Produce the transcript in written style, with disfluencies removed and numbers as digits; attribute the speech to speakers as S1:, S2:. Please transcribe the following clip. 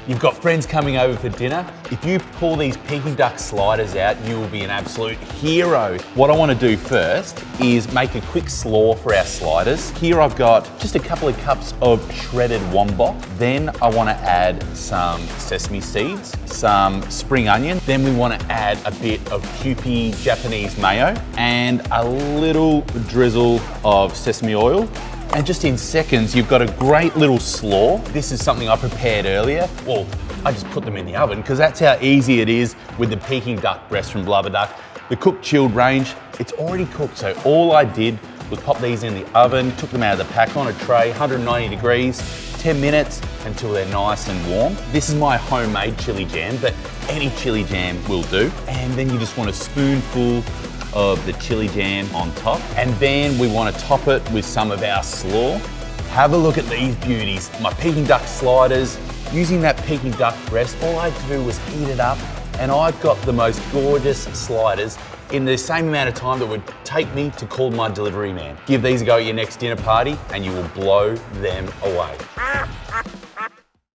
S1: You've got friends coming over for dinner. If you pull these Peking Duck sliders out, you will be an absolute hero. What I want to do first is make a quick slaw for our sliders. Here I've got just a couple of cups of shredded wombok. Then I want to add some sesame seeds, some spring onion. Then we want to add a bit of Kewpie Japanese mayo and a little drizzle of sesame oil. And just in seconds, you've got a great little slaw. This is something I prepared earlier. Well, I just put them in the oven because that's how easy it is with the Peking Duck breast from Luv-a-Duck. The cooked chilled range, it's already cooked. So all I did was pop these in the oven, took them out of the pack on a tray, 190 degrees, 10 minutes until they're nice and warm. This is my homemade chili jam, but any chili jam will do. And then you just want a spoonful of the chili jam on top. And then we want to top it with some of our slaw. Have a look at these beauties. My Peking Duck sliders. Using that Peking Duck breast, all I had to do was heat it up and I've got the most gorgeous sliders in the same amount of time that would take me to call my delivery man. Give these a go at your next dinner party and you will blow them away.